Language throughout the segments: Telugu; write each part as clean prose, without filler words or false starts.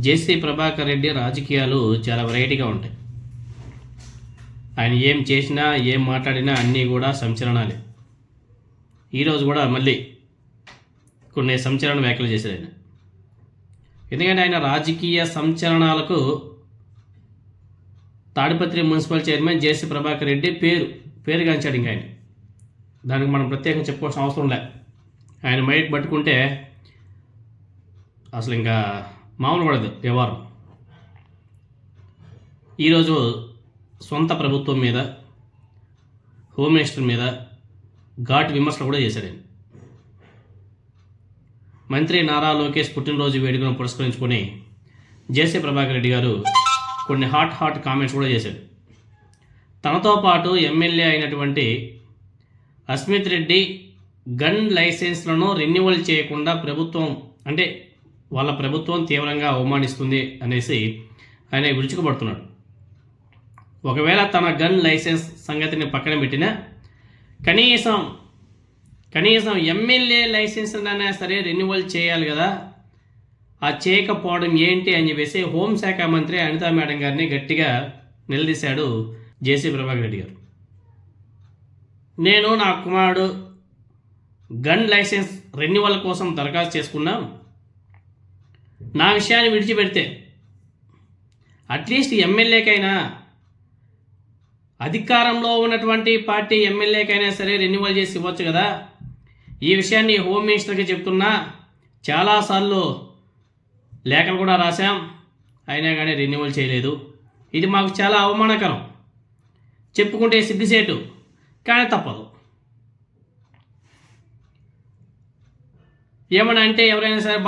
జేసీ ప్రభాకర్ రెడ్డి రాజకీయాలు చాలా వెరైటీగా ఉంటాయి. ఆయన ఏం చేసినా ఏం మాట్లాడినా అన్నీ కూడా సంచలనాలే. ఈరోజు కూడా మళ్ళీ కొన్ని సంచలన వ్యాఖ్యలు చేశారు ఆయన. ఎందుకంటే ఆయన రాజకీయ సంచలనాలకు తాడిపత్రి మున్సిపల్ చైర్మన్ జేసీ ప్రభాకర్ రెడ్డి పేరుగాంచాడు. ఇంకా ఆయన దానికి మనం ప్రత్యేకంగా చెప్పుకోవాల్సిన అవసరం లే. ఆయన మైక్ పట్టుకుంటే అసలు ఇంకా మామూలు పడదు వ్యవహారం. ఈరోజు సొంత ప్రభుత్వం మీద, హోమ్ మినిస్టర్ మీద ఘాటు విమర్శలు కూడా చేశాడు ఆయన. మంత్రి నారా లోకేష్ పుట్టినరోజు వేడుకను పురస్కరించుకొని జేసీ ప్రభాకర్ రెడ్డి గారు కొన్ని హాట్ కామెంట్స్ కూడా చేశాడు. తనతో పాటు ఎమ్మెల్యే అయినటువంటి అస్మిత్ రెడ్డి గన్ లైసెన్స్లను రెన్యువల్ చేయకుండా వాళ్ళ ప్రభుత్వం తీవ్రంగా అవమానిస్తుంది అనేసి ఆయన విరుచుకుపడుతున్నాడు. ఒకవేళ తన గన్ లైసెన్స్ సంగతిని పక్కన పెట్టినా కనీసం ఎమ్మెల్యే లైసెన్స్ అయినా సరే రెన్యువల్ చేయాలి కదా, ఆ చేయకపోవడం ఏంటి అని చెప్పేసి హోంశాఖ మంత్రి అనితా మేడం గారిని గట్టిగా నిలదీశాడు జేసీ ప్రభాకర్ రెడ్డి గారు. నేను నా కుమారుడు గన్ లైసెన్స్ రెన్యువల్ కోసం దరఖాస్తు చేసుకున్నా, నా విషయాన్ని విడిచిపెడితే అట్లీస్ట్ ఎమ్మెల్యేకైనా, అధికారంలో ఉన్నటువంటి పార్టీ ఎమ్మెల్యేకైనా సరే రెన్యువల్ చేసి ఇవ్వచ్చు కదా. ఈ విషయాన్ని హోమ్ మినిస్టర్కి చెప్తున్నా, చాలాసార్లు లేఖలు కూడా రాశాం, అయినా కానీ రెన్యువల్ చేయలేదు. ఇది మాకు చాలా అవమానకరం, చెప్పుకుంటే సిగ్గుసేటు, కానీ తప్పదు. ఏమన్నా అంటే ఎవరైనా సరే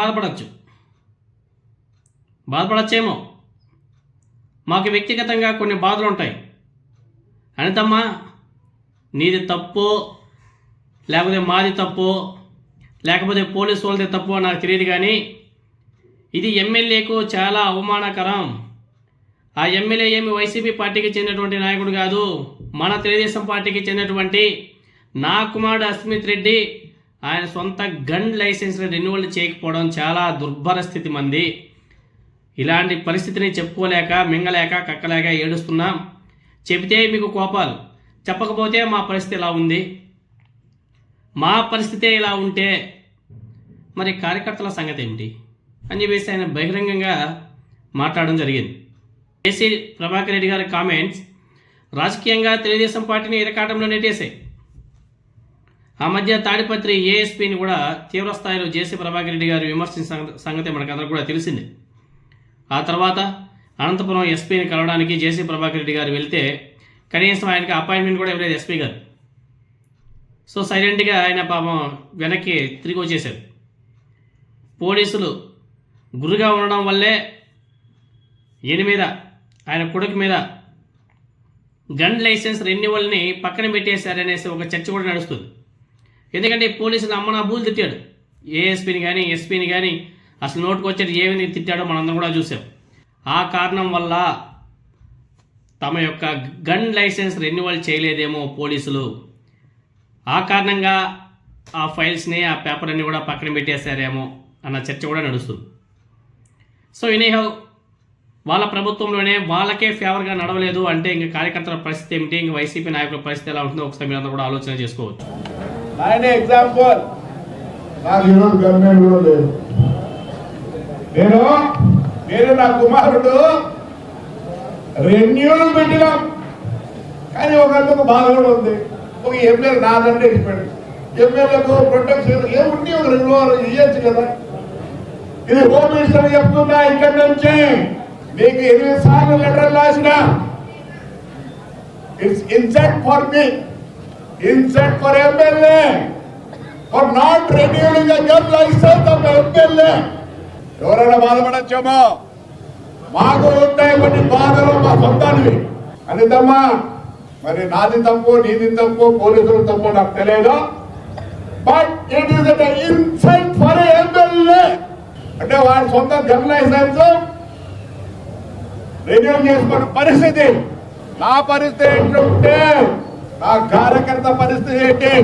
బాధపడచ్చేమో. మాకు వ్యక్తిగతంగా కొన్ని బాధలు ఉంటాయి. అనితమ్మా, నీది తప్పు లేకపోతే మాది తప్పు లేకపోతే పోలీసు వాళ్ళది తప్పు నాకు తెలియదు, కానీ ఇది ఎమ్మెల్యేకు చాలా అవమానకరం. ఆ ఎమ్మెల్యే ఏమి వైసీపీ పార్టీకి చెందినటువంటి నాయకుడు కాదు, మన తెలుగుదేశం పార్టీకి చెందినటువంటి నా కుమారుడు అస్మిత్ రెడ్డి ఆయన సొంత గన్ లైసెన్స్ రెన్యువల్ చేయకపోవడం చాలా దుర్భర స్థితి మంది. ఇలాంటి పరిస్థితిని చెప్పుకోలేక, మింగలేక, కక్కలేక ఏడుస్తున్నాం. చెబితే మీకు కోపాలు, చెప్పకపోతే మా పరిస్థితి ఇలా ఉంది. మా పరిస్థితే ఇలా ఉంటే మరి కార్యకర్తల సంగతి ఏమిటి అని చెప్పేసి ఆయన బహిరంగంగా మాట్లాడడం జరిగింది. జేసీ ప్రభాకర్ రెడ్డి గారి కామెంట్స్ రాజకీయంగా తెలుగుదేశం పార్టీని ఇరకాటంలో నెట్టేశాయి. ఆ మధ్య తాడిపత్రి ఏఎస్పీని కూడా తీవ్రస్థాయిలో జేసీ ప్రభాకర్ రెడ్డి గారు విమర్శించిన సంగతి మనకందరూ కూడా తెలిసింది. ఆ తర్వాత అనంతపురం ఎస్పీని కలవడానికి జేసీ ప్రభాకర్ రెడ్డి గారు వెళ్తే కనీసం ఆయనకి అపాయింట్మెంట్ కూడా ఇవ్వలేదు ఎస్పీ గారు. సో సైలెంట్గా ఆయన పాపం వెనక్కి తిరిగి వచ్చేశారు. పోలీసులు గురుగా ఉండడం వల్లే ఈయన మీద, ఆయన కొడుకు మీద గన్ లైసెన్స్ రెన్యువల్ని పక్కన పెట్టేశారనేసి ఒక చర్చ కూడా నడుస్తుంది. ఎందుకంటే పోలీసులు అమ్మనా బూలు తిట్టాడు, ఏఎస్పీని కానీ ఎస్పీని కానీ అసలు నోటుకు వచ్చేది ఏమి తిట్టాడో మనందరం కూడా చూసాం. ఆ కారణం వల్ల తమ యొక్క గన్ లైసెన్స్ రెన్యువల్ చేయలేదేమో పోలీసులు, ఆ కారణంగా ఆ ఫైల్స్ని, ఆ పేపర్ అన్ని కూడా పక్కన పెట్టేశారేమో అన్న చర్చ కూడా నడుస్తుంది. సో ఎనీహౌ వాళ్ళ ప్రభుత్వంలోనే వాళ్ళకే ఫేవర్గా నడవలేదు అంటే ఇంక కార్యకర్తల పరిస్థితి ఏమిటి, ఇంక వైసీపీ నాయకుల పరిస్థితి ఎలా ఉంటుందో ఒకసారి మీరు అందరూ కూడా ఆలోచన చేసుకోవచ్చు. ఎగ్జాంపుల్ నేను నా కుమారుడు రెన్యూలు పెట్టినాం, కానీ ఒక బాధ కూడా ఉంది. ఒక ఎమ్మెల్యే నాదంటే ఇచ్చిపోయాడు, ఎమ్మెల్యేకు ప్రొటెక్షన్ ఏముంది, ఒక రెన్యూవల్ ఇవ్వచ్చు కదా. ఇది హోమ్ మినిస్టర్ చెప్తున్నా, ఇక్కడి నుంచి మీకు 8 సార్లు లెటర్ రాసిన. It's insult for me, insult for MLA for not renewing the gun licence of MLA. ఎవరైనా బాధపడచ్చేమో, మాకు ఉంటాయి కొన్ని బాధలు, మా సొంతానివి. అనితమ్మా, మరి నాది తప్పు, నీది తప్పు, పోలీసులు తప్పు నాకు తెలియదు, but it is insult for MLA. అంటే వాడి సొంత గన్ లైసెన్స్ రెన్యూ చేసుకున్న పరిస్థితి. నా పరిస్థితి ఏంటంటే, నా కార్యకర్త పరిస్థితి ఏంటి?